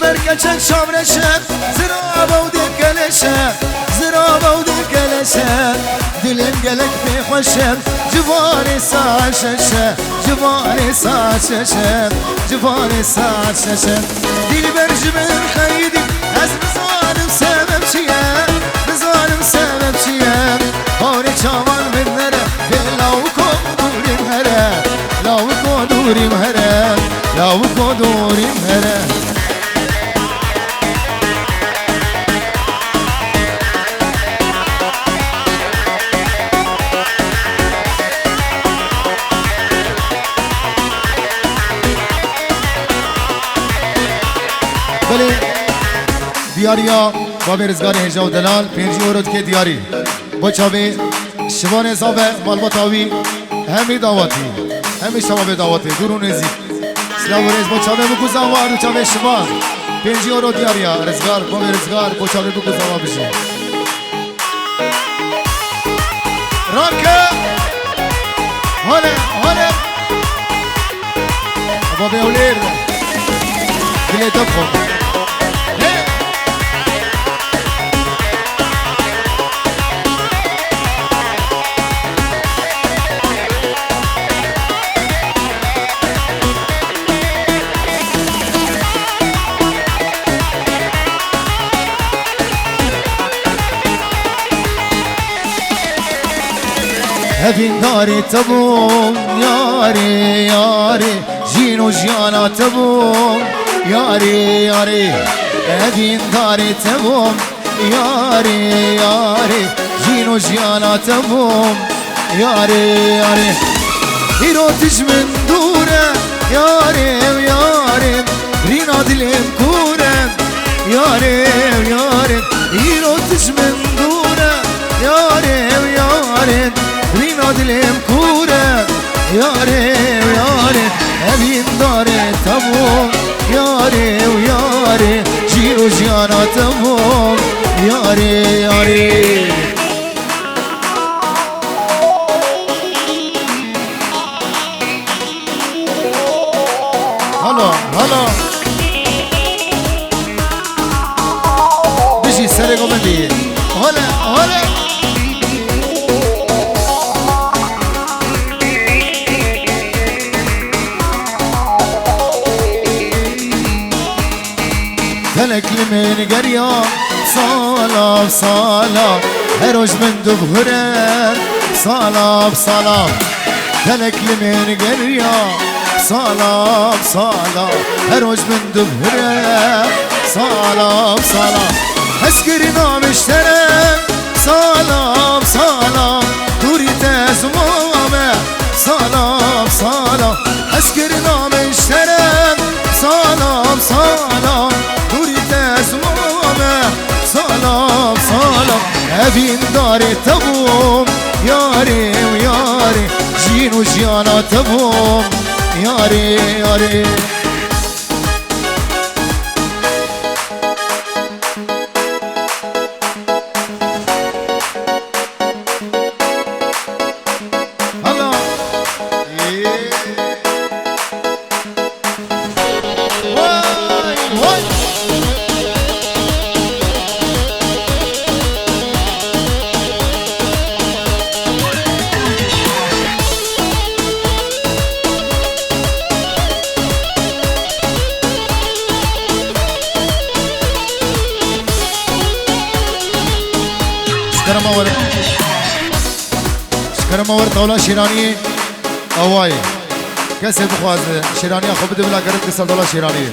برکچک شامرشه زرابه و دکلشه زرابه و دکلشه دلم گلک بخوشه جوان ساششه جوان ساششه جوان ساششه دل برجبن خیدی از بزانم سبب چیه بزانم سبب چیه هاری چاوان من نره لاو کدوریم هره لاو کدوریم هره لاو کدوریم هره بله دیاریا با برزگار هجا و دلال 5 یورو که دیاری با چاوی شوان حساب مالباتاوی همی دعواتی همی شما دعواتی درون نزید سلام ریز با چاوی بگو زوار و چاوی شما 5 یورو دیاریا رزگار با برزگار با چاوی بگو زوار بشه راکه هاله هاله با بیولیر دلی دب خود هفین داری تبوم یاری یاری جین و جیانا تبوم یاری یاری هفین داری تبوم یاری یاری جین و جیانا تبوم یاری یاری ایرو تج من دوره یاری یاری رینا دلم کوره یاری یاری ایرو تج من دوره یاری یاری رینا دلم کوره یاره یاره هبین داره تموم یاره و یاره جیر و جیانا تموم یاره یاره هلا هلا بشی سر گمدی هلا هلا هلك من قرية صلاة صلاة هروج من دبهرة صلاة صلاة هلك من قرية صلاة صلاة هروج من دبهرة صلاة صلاة اسكرنا مشترك صلاة صلاة دوري تزمامة صلاة صلاة اسكرنا مشترك صلاة صلاة سلام سلام هفین داره تبوم یاری و یاری جین و جیانا تبوم یاری یاری شکرم آور طاوله شیرانی آوای کسی بخوازه شیرانی خوب بده بلا کرد کسل طاوله شیرانی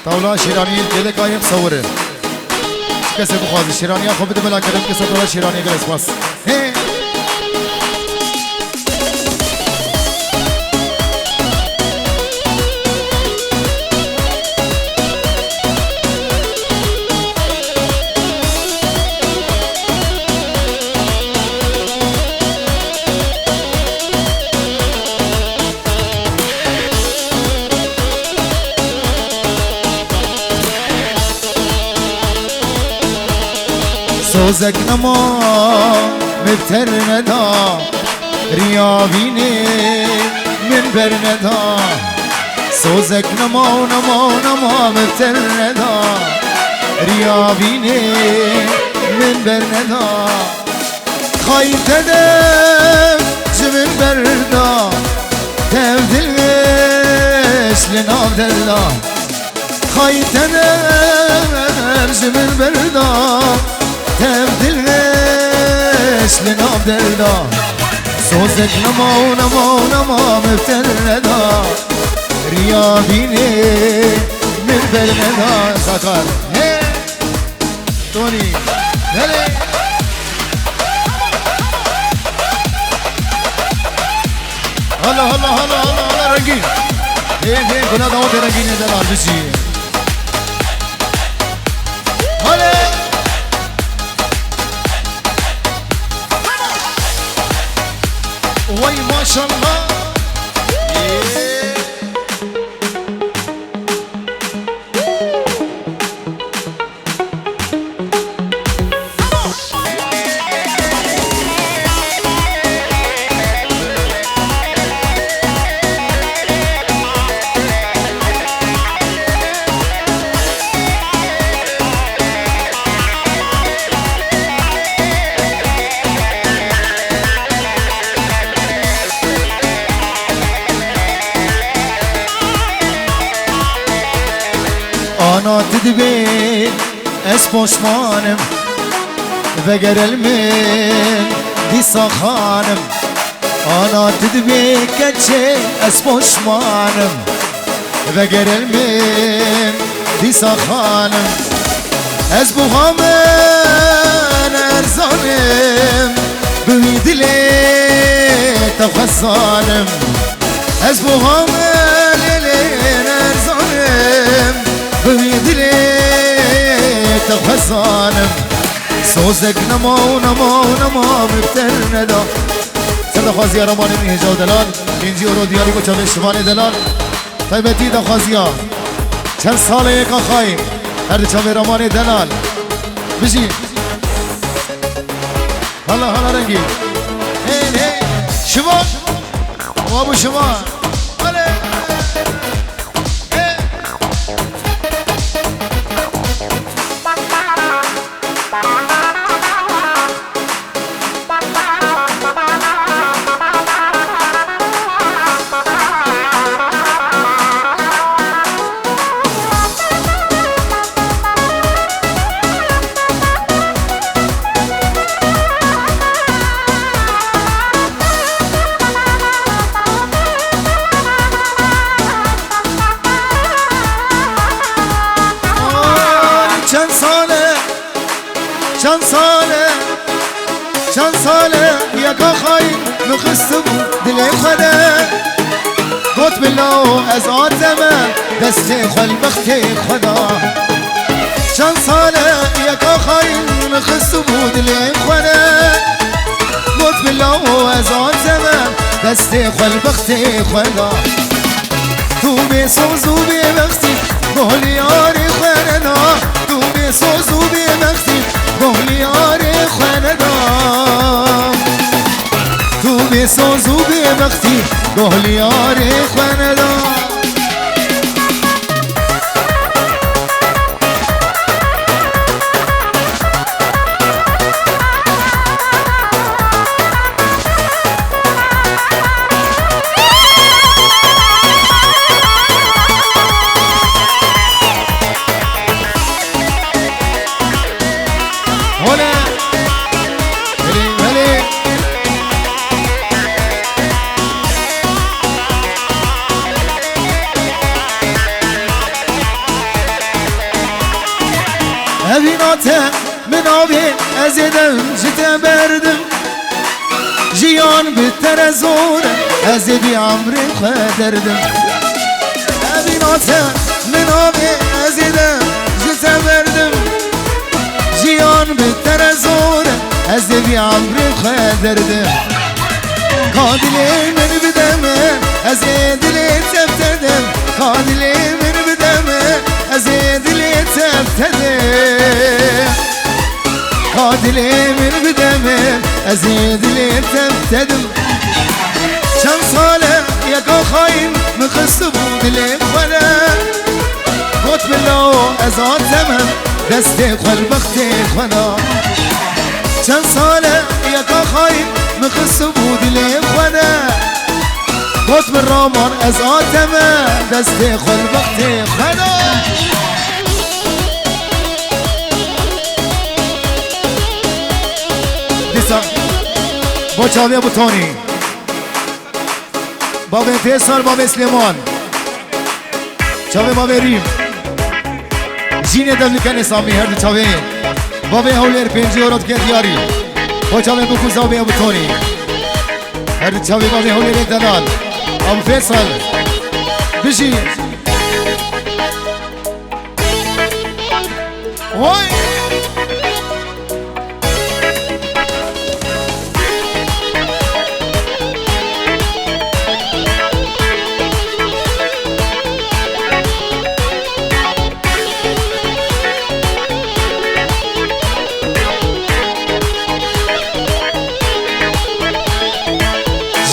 طاوله شیرانی جده کایم صوره کسی بخوازه شیرانی خوب بده بلا کرد کسل طاوله شیرانی گرس باس سوزك نما مبتر ندا رياضيني من برندا سوزك نما نما نما مبتردا ريابيني من برندا خايف تدم جمن بردا تبدلش لناب دلا خايف تدم جمن بردا تبدلش لناب دلا سوزك نما نما نما مبتردا ريابيني من برندا ساكر توني هلي هلا هلا هلا هلا هلا رنگين هين كنا دعوت رنگين دلال بشي هلا وي ما شاء الله أنا تدبي اسبوش مانم وگر المن دي صخانم أنا تدبي كتشي اسبوش مانم وگر المن دي صخانم اسبو غامن ارزانم بويدلي تفخصانم اسبو غامن لين ارزانم بويدلي تفخصانم سوزك نما ونما ونما مبترندا صدق خازي رماني من هجا دلال انجي ورو دياري بچه شبان دلال طيبتي دا خازيا چند سال يكا خايم هر چه رماني دلال بجي هلا هلا رنگي هين هين شبان وابو شبان هلا چند ساله یکا خواهی مخسته بود دل خدا گفت بلا از آدمه دست خلبخت خدا چند ساله یکا خواهی مخسته بود دل خدا گفت بلا از آدمه دست خلبخت خدا تو بسوز و بمختی گهلیاری خدا تو بسوز و بمختی گهلیاری خدا تو بسوز و بمختی گهلیاری خدا من آبی از دم جت بردم جیان بتر زور از بی عمر خدردم ابینات من آبی از دم جت بردم جیان بتر زور از بی عمر خدردم کادلی من بدم از دلی تفتدم کادلی من بدم از دلی تفتدم کادلی من بدم از دلی تفتدم چند ساله يكا خاين مخص بود لخونه قط بالله ازاد زمن دسته خل بخته خنا چند ساله یکا خاین مخص بود لخونه قط بالرامان ازاد زمن دسته خل بخته خنا دیسا با چاوی بوتونی باب فیصل باب سلیمان چاوی باب ریم جینه دلکن سامی هر دو چاوی باب هولیر پنجی ورد که دیاری با چاوی بکوز باب بوتونی هر دو چاوی باب هولیر دلال ابو فیصل بشی وای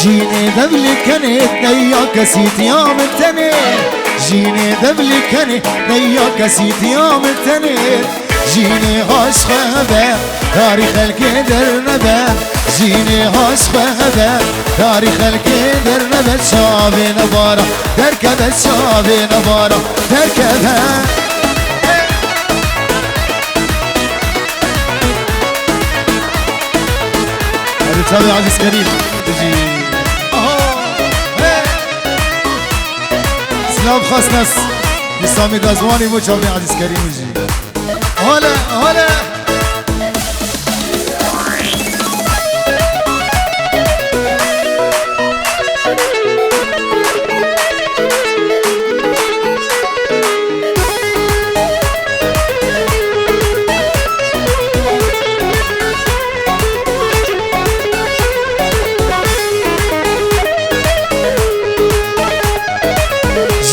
جيني ذبلي كنت نيا كسيت يوم التني جيني ذبلي كنت نيا كسيت يوم التني جيني هاش خبا تاريخ الكدر نبا جيني هاش خبا تاريخ الكدر نبا شابي نبارا تركب شابي نبارا تركبها هذا تابع عزيز كريم تجي سلام خاص ناس بسامي دازواني وجهه عزيز كريم وجي هلا هلا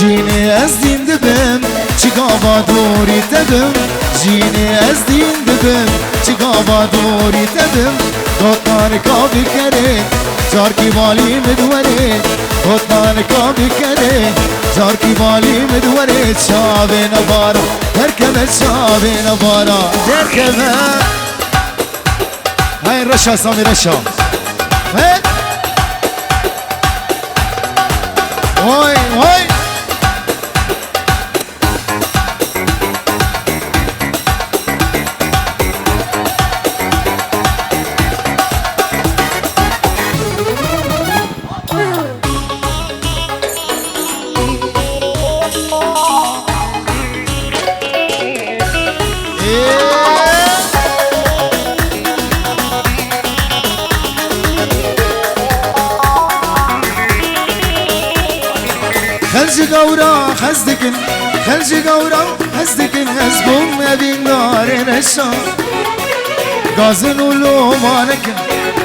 جيني ازدين دبم چقابا دوري تبم جيني ازدين دبم چقابا دوري تبم دوتان كابي كره جاركي بالي مدوري دوتان كابي كره جاركي بالي مدوري شابي نبارا تركب شابي نبارا تركب هاي رشا سامي رشا هاي هاي خلج قورا خزدكن خلج قورا خزدكن هزبون ابين دار نشا غازن ولو مانكن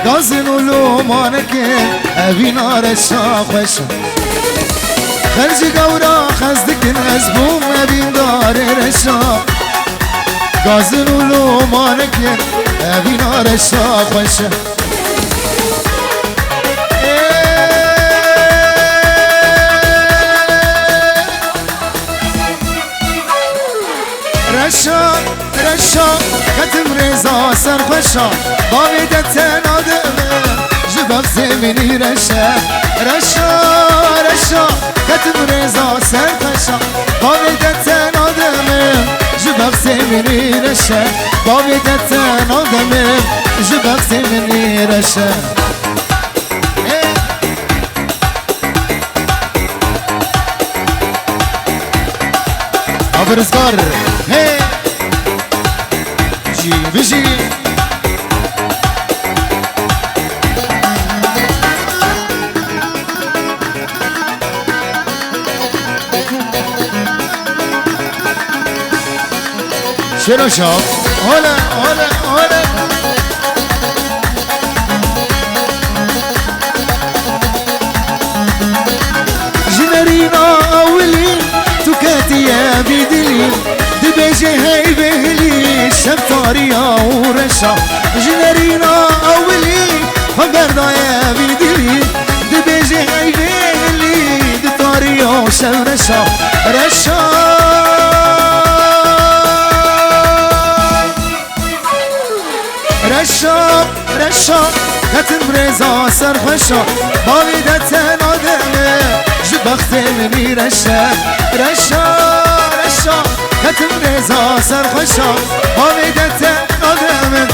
غازن ولو مانكن ابين نار الشا خشا خلج قورا خزدكن هزبون ابين دار نشا غازن ولو مانكن ابين نار الشا خشا رشا رشا كتم رزا سرخوشا باويدة تنادم جباب زميني رشا رشا رشا كتم رزا سرخوشا باويدة تنادم جباب زميني رشا باويدة تنادم جباب زميني رشا أبرزقار هي جي بجي شنو شاف هلا هلا هلا جنرينا أولي تكاتي يا بدلي دبيجي هاي بهلي شبطاريا ورشا جنرينا أولي فقرنا يا بدلي دبيجي هاي بهلي شو رشا رشا رشا رشا هتن برزا سرخوشا باویدتن آدمه جبخت منی رشا رشا رشا هتن برزا سرخوشا باویدتن آدمه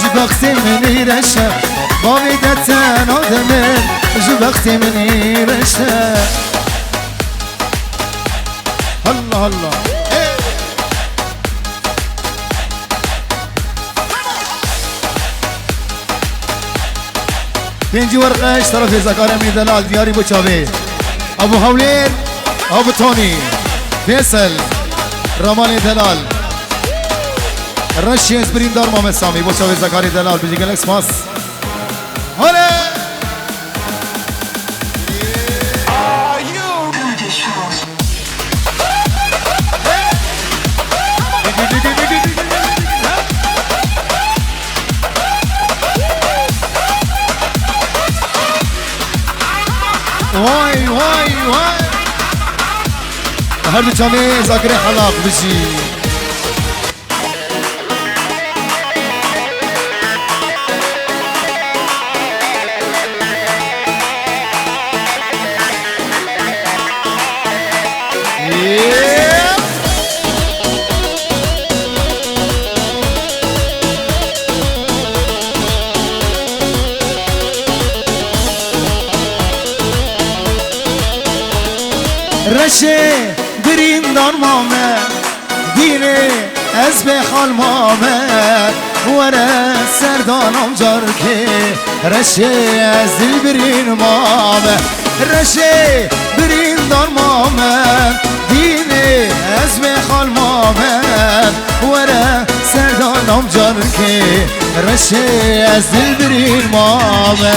جبخت منی رشا باویدتن آدمه جبخت منی رشا الله الله پنجی ورقش طرف زکار امین دلال دیاری بچاوه ابو حولین ابو تونی فیصل رمان دلال رشی اسپرین دار محمد سامی بچاوه زکاری دلال بجی گلکس ماس هره وای وای وای هر دو چانه زاکر حلاق بجی رشه بریم دار مامه دینه از به خال مامه وره سردانم جار که رشه از دل برین مامه رشه بریم دار مامه دینه از به خال مامه وره سردانم جار که رشه از دل برین مامه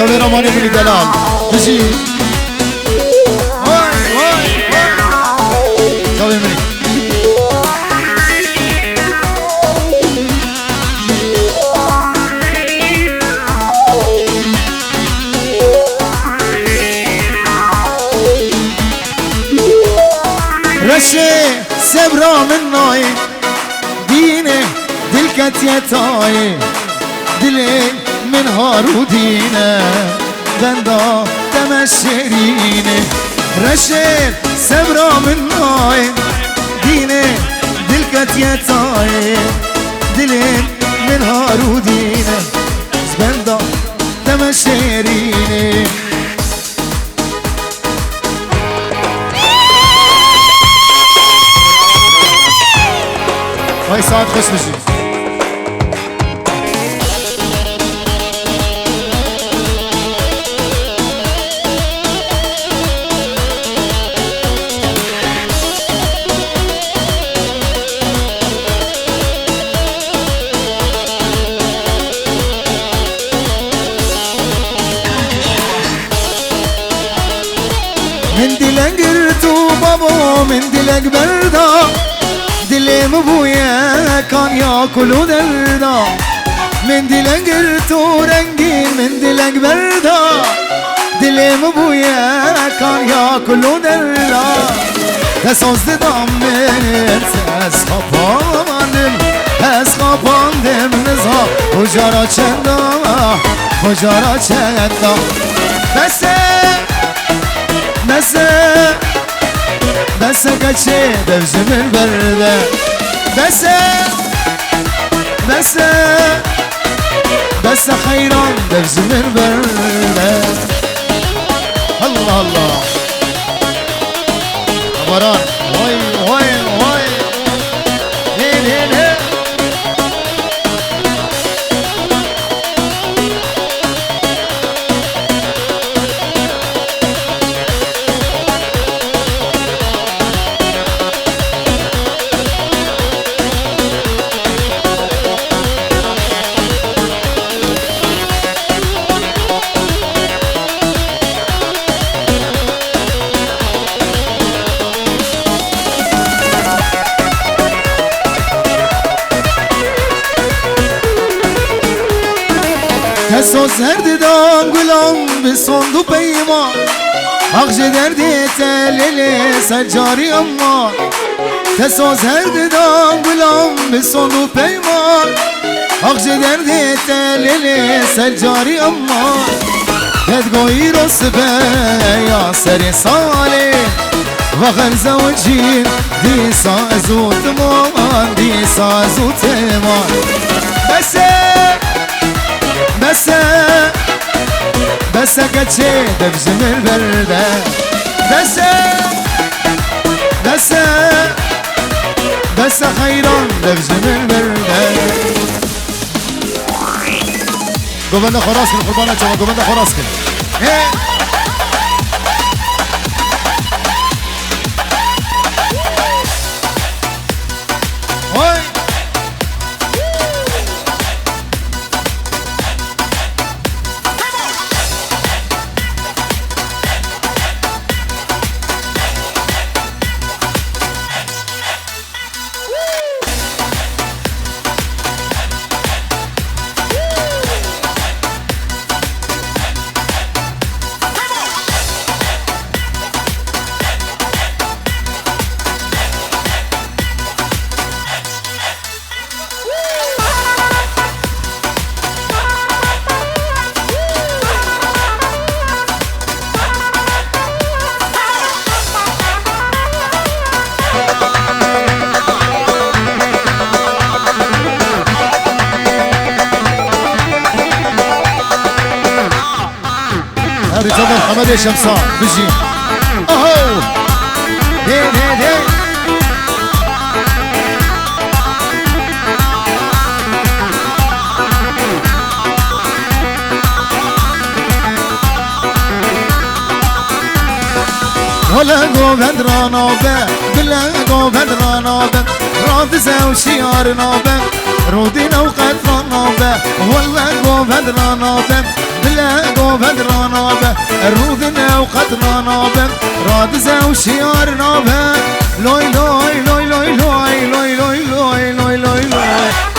چاوی رمانی بلی دلال بجی وای وای وای چاوی بلی رشه سبرا من نای دینه دل کتیتای دلی من هارودینه بندا دم شیرینه رشد سبرا من نای دینه دل کتیتای دل من هارودینه بندا دم شیرینه وای ساعت خوش بشید من دلك رتو بابا من دلك بردا دلي مبويا كان ياكلو دردا من دلك رتو رنگين من دلك بردا دلي مبويا كان ياكلو دردا تسوز دام من اسخاباندم نزا وجارا چندا بس كتشي دبزم البردة بس خيران دبزم البردة الله الله عبران واي واي واي هين هين هين تسوز هر ددان گلام بسند و پیمان حق دردی تلیلی سجاری اما تسوز هر ددان گلام بسند و پیمان حق دردی تلیلی سجاری اما تدگوی رسبه یا سری سالی وغر زوجين دي سازوت مان دي سازوت مان بس كتشي دبزم البردة بس خيران دبزم البردة قبلنا خراسك القربانة جوا قبلنا خراسك حمد شمسان بجي اهو دين دين ولا قوبد رانوبه بلا قوبد رانوبه راد زو شيار نوبه رودنا وقد رانوبه ولا قوبد رانوبه بلا قوبد رانوبه رودنا وقد رانوبه راد زو شيار نوبه لوي لوي لوي لوي لوي لوي لوي لوي لوي لوي لوي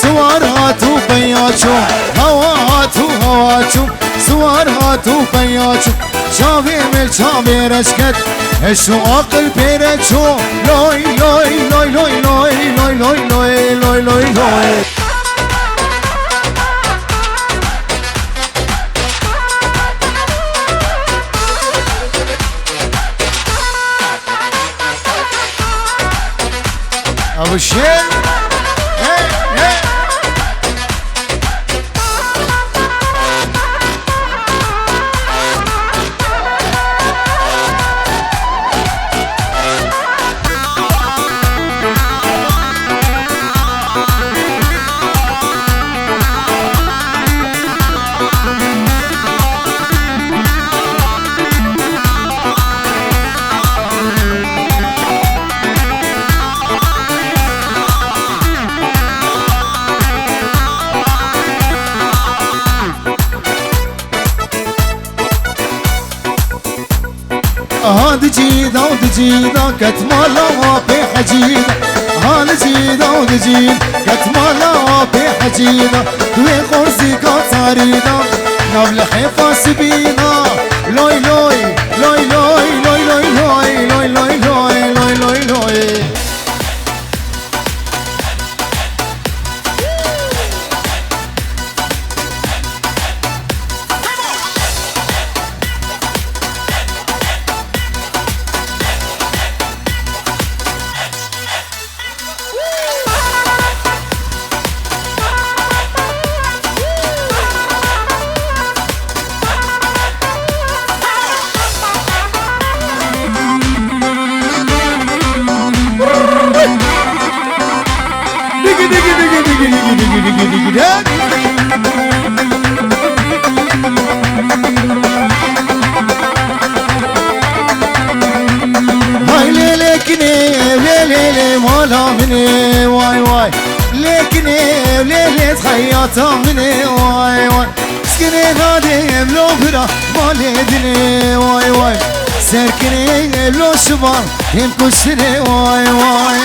سوار هاتو بياچو هوا هاتو هواچو سوار هاتو بياچو شاوي مل شاوي رشكت اشو عقل بيرچو لوي لوي لوي لوي لوي لوي لوي لوي لوي لوي لوي ابو الشيخ هاد جيدا ودجيدا كتمالا بحجيدا هاد جيدا ودجيدا كتمالا بحجيدا دوي خورزي كتاريدا نبل حيفا سبينا لوي لوي لوي لوي لوي لوي لوي لوي لوي لوي لوي لوي لكني وليلي مالا مني واي واي لكني وليلي تخيطها مني واي واي سكني غادي بلو برا مالي دني واي واي سركني بلو شبان يمكسني واي واي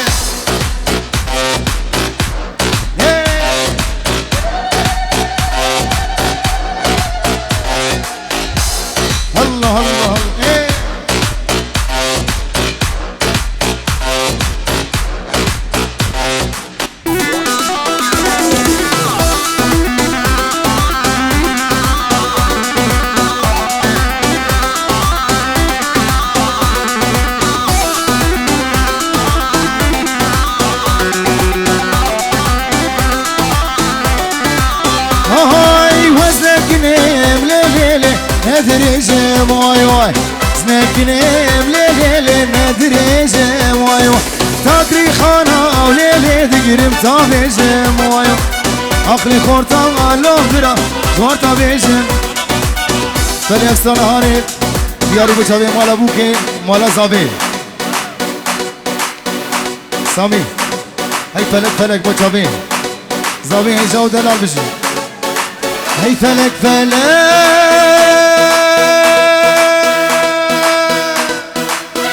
الله الله ندريجم واي واي سنكنيم ليلي ندريجم واي واي تاكري خانا وليلي دقرم تابيجم واي واي عقلي خورتا الله برا جوارتا بيجم فليكستان هاري دياري بچاوي مالا بوكي مالا زابي سامي هاي فلك فلك بچاوي زابي هاي جاو دلال بجي هاي فلك فلك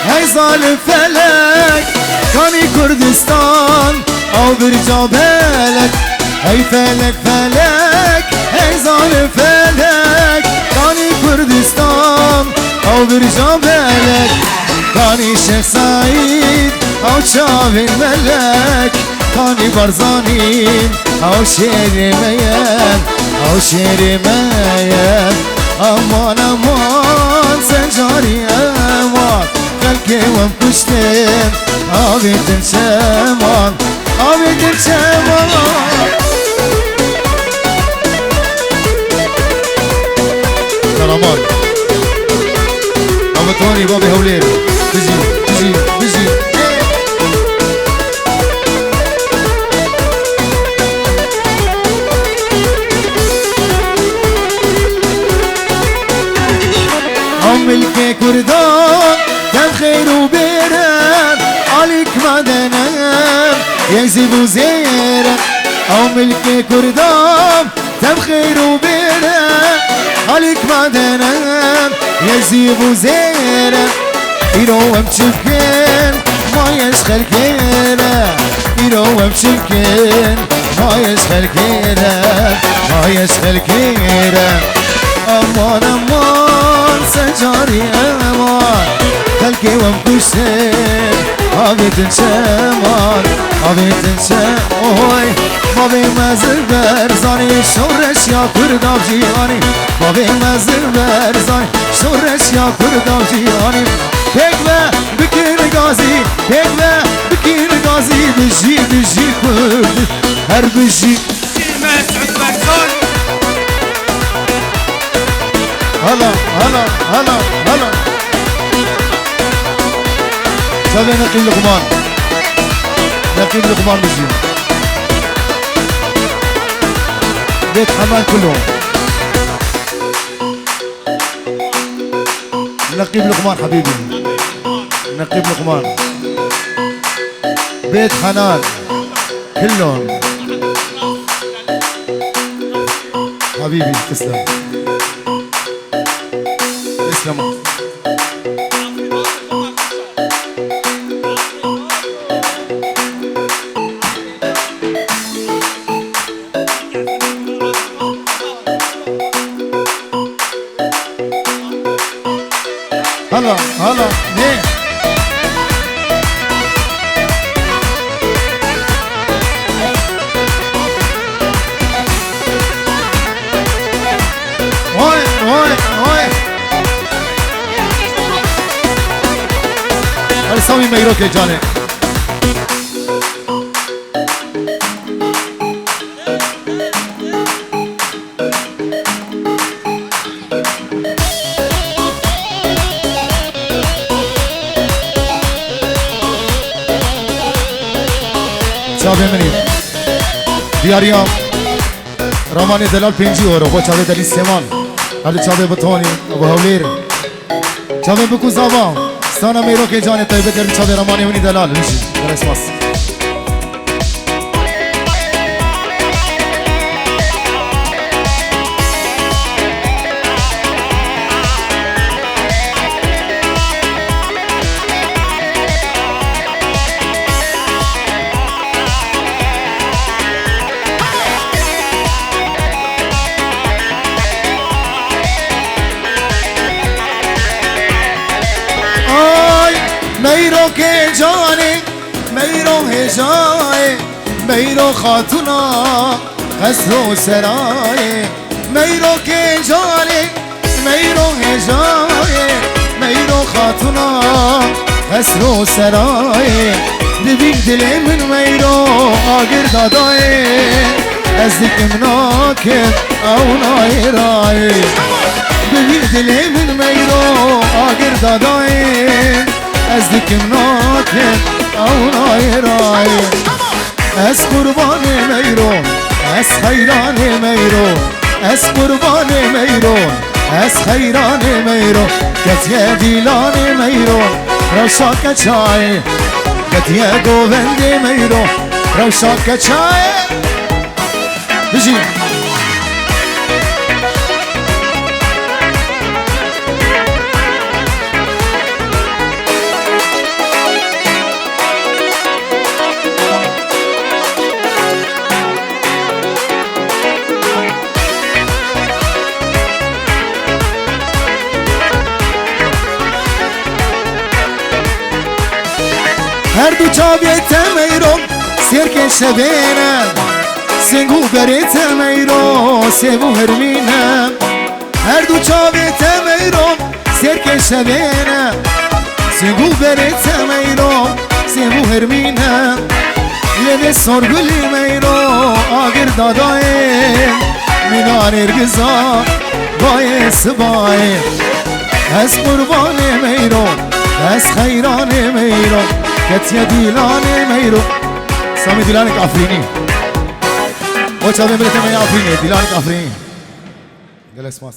هاي ظالم فلك كاني كردستان او برجع بالك هاي فلك فلك هاي ظالم فلك كاني كردستان او برجع بالك كاني شيخ سعيد او شافي الملك كاني برزانين او شيري ميان او شيري ميان امان امان سنجاري امان خلقي ومكشتين عبيد الشمان عبيد الشمان سلامات أبو توني بابي هولير بيجي بيجي بيجي عملك كردان كان خير وبيران عليك ما دنام يزيب وزيران عملك كردان كان خير وبيران عليك ما دنام يزيب وزيران يروم شكين ما يشغل كيرا يروم شكين ما يشغل كيرا ما يشغل كيرا امان امان سجاري امان خلقي ومكشتين عبيد الشمان عبيد الشمان ما بي مزل برزاني شورش يا كرداب جياني ما بي مزل برزاني شورش يا كرداب جياني بكبه بكير غازي بكبه بكير غازي بجي بجي كرد هر بجي هلا هلا هلا هلا شباب نقيب لقمان نقيب لقمان بجي بيت حمان كلهم نقيب لقمان حبيبي نقيب لقمان بيت حنان كلهم حبيبي تسلم تسلم هلا هلا ليه وين وين وين ارسامي ميروك يا جاني چاوه منی دیاریم رامانی دلال 5 اورو با چاوه دلی سیمان حالی چاوه بطانی و هولیر چاوه بکو زابان دستان میرو که جان طیبه در چاوی رمانی ونی دلال میشی در اسماس میرو که جانی میرو هجای میرو خاتونا قصر و سرای میرو که جانی میرو هجای میرو خاتونا قصر و سرای دبین دل من میرو آگر دادای از دکم ناکن او نای رای دبین دل من میرو آگر دادای از دکم ناکن او نای رای از قربان میرو از خیران میرو از قربان میرو از خیران میرو کتیه دیلان میرو روشا کچای کتیه گووند میرو روشا کچای بجی هر دو چاویت میرو سرکش بینم سنگو گریت میرو سیبو هرمینم هر دو چاویت میرو سرکش بینم سنگو گریت میرو سیبو هرمینم لبه سرگلی میرو آگر دادایم منان ارگزا بای سبای از قربان میرو از خیران میرو کتیه دیلان میرو سامی دیلانک آفرینی و چاوی ملت می آفرینی دیلانک آفرینی گل اسماس